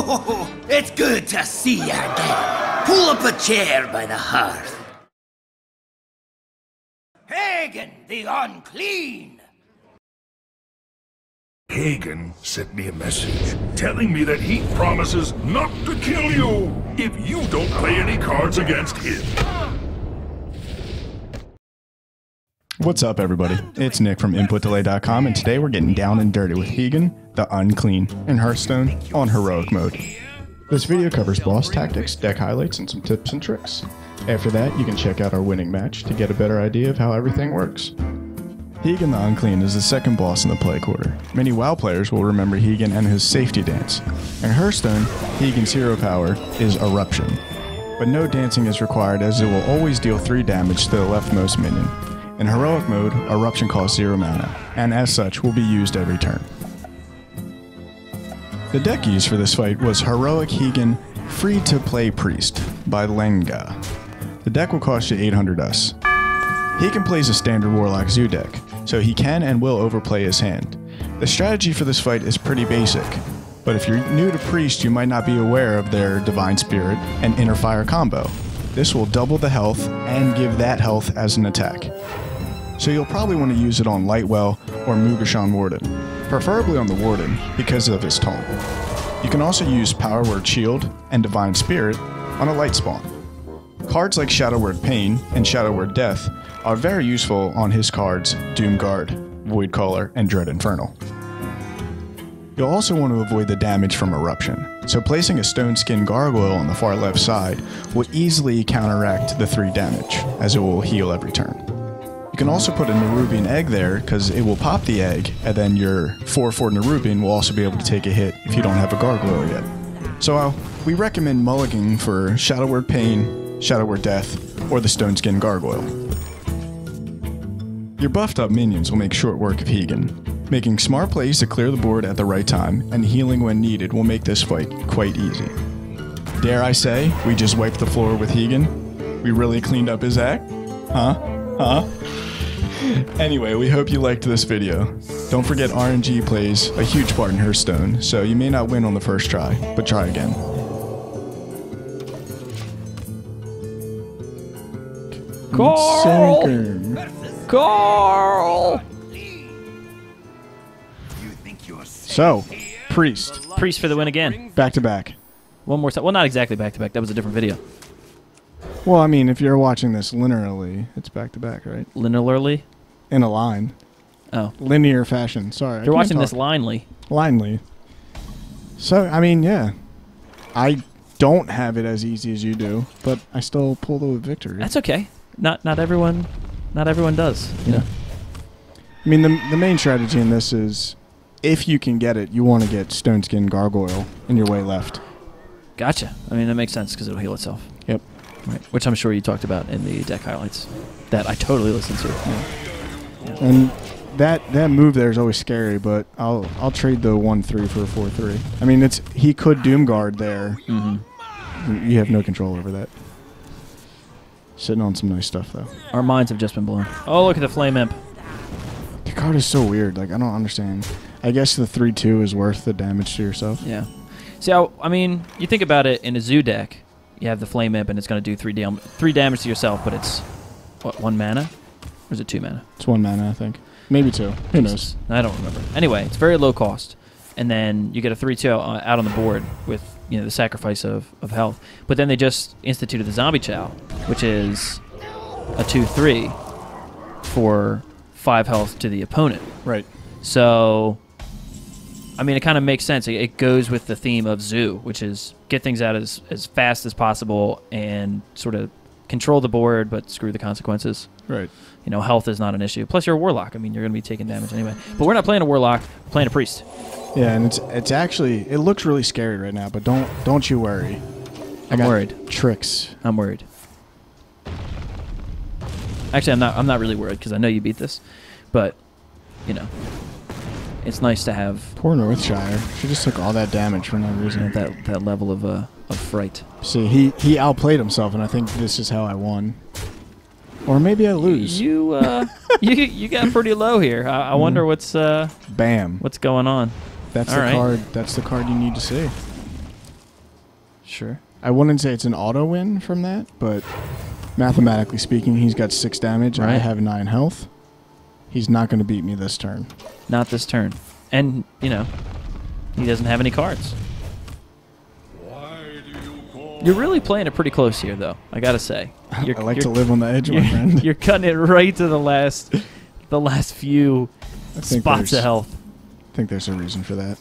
Oh, it's good to see you again. Pull up a chair by the hearth. Heigan the Unclean! Heigan sent me a message telling me that he promises not to kill you if you don't play any cards against him. What's up, everybody? It's Nick from InputDelay.com, and today we're getting down and dirty with Heigan the Unclean in Hearthstone on Heroic Mode. This video covers boss tactics, deck highlights, and some tips and tricks. After that, you can check out our winning match to get a better idea of how everything works. Heigan the Unclean is the second boss in the play quarter. Many WoW players will remember Heigan and his safety dance. In Hearthstone, Heigan's hero power is Eruption. But no dancing is required, as it will always deal 3 damage to the leftmost minion. In Heroic Mode, Eruption costs 0 mana, and as such will be used every turn. The deck used for this fight was Heroic Heigan Free-to-Play Priest by Lenga. The deck will cost you 800 US. Heigan plays a standard Warlock Zoo deck, so he can and will overplay his hand. The strategy for this fight is pretty basic, but if you're new to Priest, you might not be aware of their Divine Spirit and Inner Fire combo. This will double the health and give that health as an attack. So you'll probably want to use it on Lightwell or Mugashan Warden, preferably on the Warden because of his taunt. You can also use Power Word Shield and Divine Spirit on a light spawn. Cards like Shadow Word Pain and Shadow Word Death are very useful on his cards Doomguard, Voidcaller, and Dread Infernal. You'll also want to avoid the damage from Eruption, so placing a Stone Skin Gargoyle on the far left side will easily counteract the 3 damage, as it will heal every turn. You can also put a Nerubian Egg there, because it will pop the egg, and then your 4/4 Nerubian will also be able to take a hit if you don't have a Gargoyle yet. So we recommend mulliganing for Shadow Word Pain, Shadow Word Death, or the Stone Skin Gargoyle. Your buffed up minions will make short work of Heigan. Making smart plays to clear the board at the right time, and healing when needed will make this fight quite easy. Dare I say, we just wiped the floor with Heigan? We really cleaned up his act? Huh? Anyway, we hope you liked this video. Don't forget RNG plays a huge part in Hearthstone, so you may not win on the first try, but try again. Carl! Carl! So, Priest. Priest for the win again. Back to back. One more time. Well, not exactly back to back. That was a different video. Well, I mean, if you're watching this linearly, it's back to back, right? Linearly? In a line. Oh. Linear fashion. Sorry. If you're watching this linely. Linely. So, I mean, yeah. I don't have it as easy as you do, but I still pull the victory. That's okay. Not everyone does. You know? I mean, the main strategy in this is, if you can get it, you want to get Stone Skin Gargoyle in your way left. Gotcha. I mean, that makes sense because it'll heal itself. Yep. Right. Which I'm sure you talked about in the deck highlights that I totally listened to. Yeah. Yeah. And that move there is always scary, but I'll trade the 1/3 for a 4/3. I mean, he could Doomguard there. Mm-hmm. You have no control over that. Sitting on some nice stuff though. Our minds have just been blown. Oh, look at the Flame Imp. The card is so weird. Like, I don't understand. I guess the 3/2 is worth the damage to yourself. Yeah. See, I mean, you think about it in a Zoo deck. You have the Flame Imp, and it's going to do 3 damage to yourself, but it's, what, 1 mana? Or is it 2 mana? It's 1 mana, I think. Maybe 2. Who knows? I don't remember. Anyway, it's very low cost. And then you get a 3/2 out on the board with, you know, the sacrifice of health. But then they just instituted the Zombie Chow, which is a 2/3 for 5 health to the opponent. Right. So, I mean, it kind of makes sense. It goes with the theme of Zoo, which is get things out as fast as possible and sort of control the board, but screw the consequences. Right. You know, health is not an issue. Plus, you're a Warlock. I mean, you're going to be taking damage anyway. But we're not playing a Warlock. We're playing a Priest. Yeah, and it's actually, it looks really scary right now, but don't you worry. I'm worried. Tricks. I'm worried. Actually, I'm not really worried because I know you beat this. But, you know, it's nice to have... Poor Northshire. She just took all that damage for no reason. That level of fright. See, he outplayed himself, and I think this is how I won. Or maybe I lose. You got pretty low here. I wonder what's bam. What's going on. That's All the right. card. That's the card you need to see. Sure. I wouldn't say it's an auto win from that, but mathematically speaking, he's got 6 damage. Right. I have 9 health. He's not going to beat me this turn. Not this turn. And, you know, he doesn't have any cards. You're really playing it pretty close here, though, I got to say. I like to live on the edge, my friend. You're cutting it right to the last few spots of health. I think there's a reason for that.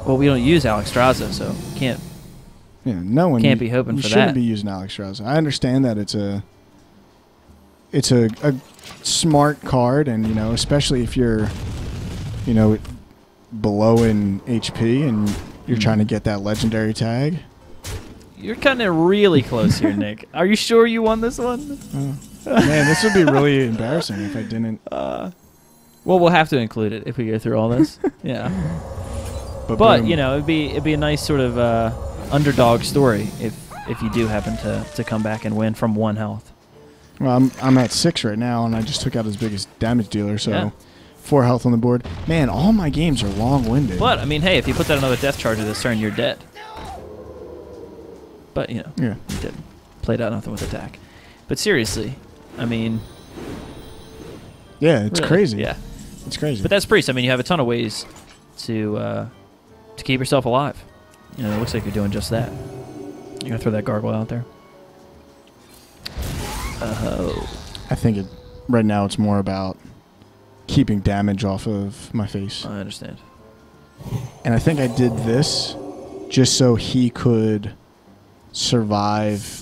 Well, we don't use Naxxramas, so can't. Yeah, no one can't be hoping for that. You shouldn't be using Naxxramas. I understand that it's a smart card, and you know, especially if you're, you know, below in HP and you're trying to get that legendary tag. You're cutting it really close here, Nick. Are you sure you won this one? Man, this would be really embarrassing if I didn't. Well, we'll have to include it if we go through all this. Yeah. But you know, it'd be a nice sort of underdog story if you do happen to come back and win from 1 health. Well, I'm at 6 right now, and I just took out his biggest damage dealer, so Yeah. 4 health on the board. Man, all my games are long-winded. But I mean, hey, if you put that another death charger this turn, you're dead. But you know, Yeah. you did played out nothing with attack. But seriously, I mean, Yeah, it's really, crazy. Yeah, It's crazy. but that's Priest. I mean, you have a ton of ways to keep yourself alive. You know, it looks like you're doing just that. You're gonna throw that gargoyle out there. I think right now it's more about keeping damage off of my face. I understand. And I think I did this just so he could survive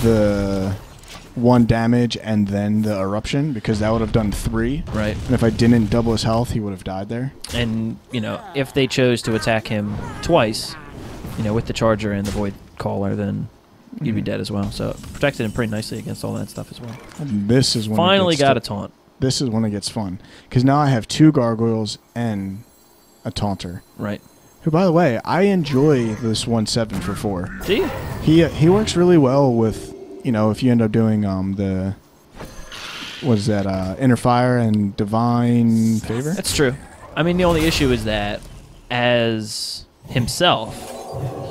the 1 damage and then the eruption, because that would have done 3. Right. And if I didn't double his health, he would have died there. And, you know, if they chose to attack him twice, you know, with the charger and the void caller, then you'd be dead as well. So it protected him pretty nicely against all that stuff as well. And this is when Finally got a taunt. This is when it gets fun, because now I have 2 gargoyles and a taunter. Right. Who, by the way, I enjoy this 1/7 for 4. Do you? He works really well with, you know, if you end up doing the what is that, Inner Fire and Divine Favor. That's true. I mean, the only issue is that as himself,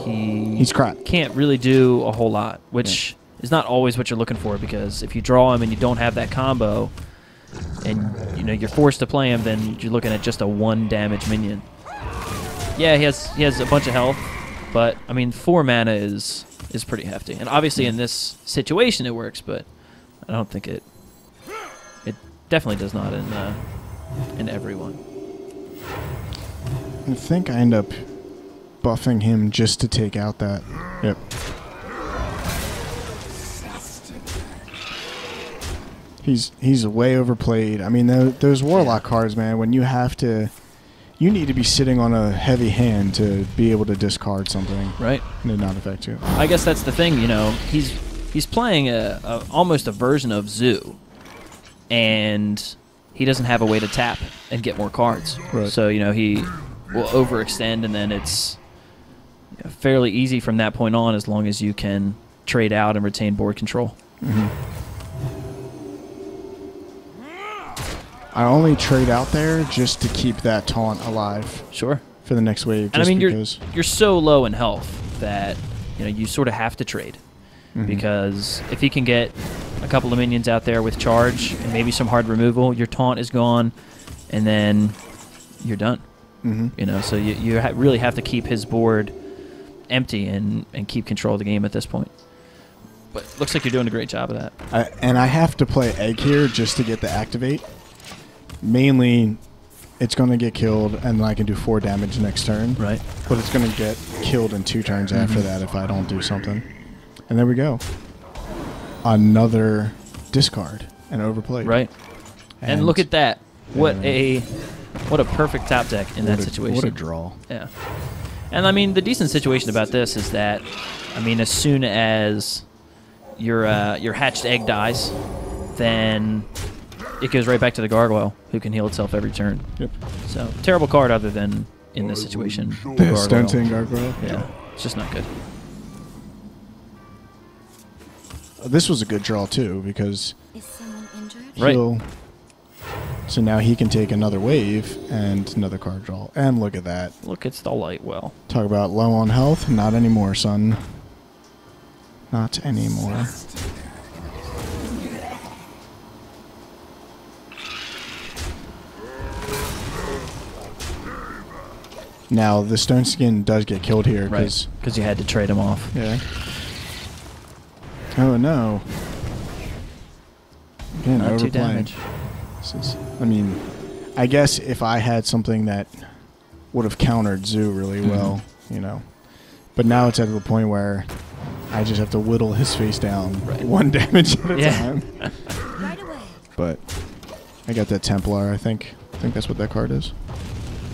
He's crap. can't really do a whole lot, which is not always what you're looking for, because if you draw him and you don't have that combo and, you know, you're forced to play him, then you're looking at just a 1 damage minion. Yeah, he has a bunch of health, but I mean, 4 mana is pretty hefty. And obviously in this situation it works, but I don't think it definitely does not in everyone. I think I end up buffing him just to take out that. Yep. He's way overplayed. I mean, those Warlock cards, man, when you you need to be sitting on a heavy hand to be able to discard something. Right. And it not affect you. I guess that's the thing, you know. He's playing almost a version of Zoo, and he doesn't have a way to tap and get more cards. Right. So, you know, he will overextend, and then it's fairly easy from that point on, as long as you can trade out and retain board control. Mm-hmm. I only trade out there just to keep that taunt alive. Sure. For the next wave. And I mean, because you're so low in health that, you know, you sort of have to trade. Mhm. Because if he can get a couple of minions out there with charge and maybe some hard removal, your taunt is gone, and then you're done. Mm-hmm. You know, so you really have to keep his board empty and keep control of the game at this point. But looks like you're doing a great job of that. And I have to play Egg here just to get the activate. Mainly, it's going to get killed, and I can do 4 damage next turn. Right. But it's going to get killed in 2 turns after that if I don't do something. And there we go. Another discard and overplayed. Right. And look at that. What a perfect top deck in that situation. What a draw. Yeah. And I mean, the decent situation about this is that, I mean, as soon as your hatched egg dies, then it goes right back to the gargoyle, who can heal itself every turn. Yep. So, terrible card other than in this situation. The Stunting Gargoyle. Yeah. It's just not good. This was a good draw, too, because Is someone injured? Right. So now he can take another wave and another card draw. And look at that. Look, it's the light well. Talk about low on health. Not anymore, son. Not anymore. Now, the Stone Skin does get killed here. Right, because you had to trade him off. Yeah. Oh, no. Again, Not too overplaying. damage. I mean, I guess if I had something that would have countered Zoo really well, you know. But now it's at the point where I just have to whittle his face down 1 damage at a time. Right away. But I got that Templar, I think. I think that's what that card is.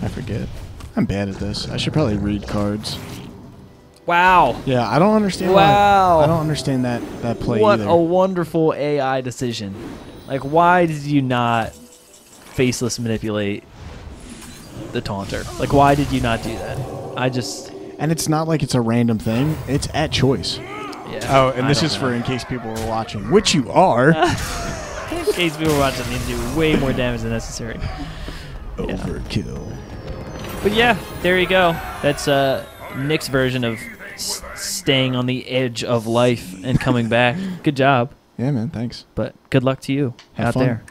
I forget. I'm bad at this. I should probably read cards. Wow. Yeah, I don't understand Wow. I don't understand that play What either. a wonderful AI decision. Like, why did you not faceless manipulate the Taunter? Like, why did you not do that? And it's not like it's a random thing. It's at choice. Yeah. Oh, and this is for in case people are watching, which you are. In case people are watching, they do way more damage than necessary. Overkill. But yeah, there you go. That's Nick's version of staying on the edge of life and coming back. Good job. Yeah, man. Thanks. But good luck to you Have out fun. there.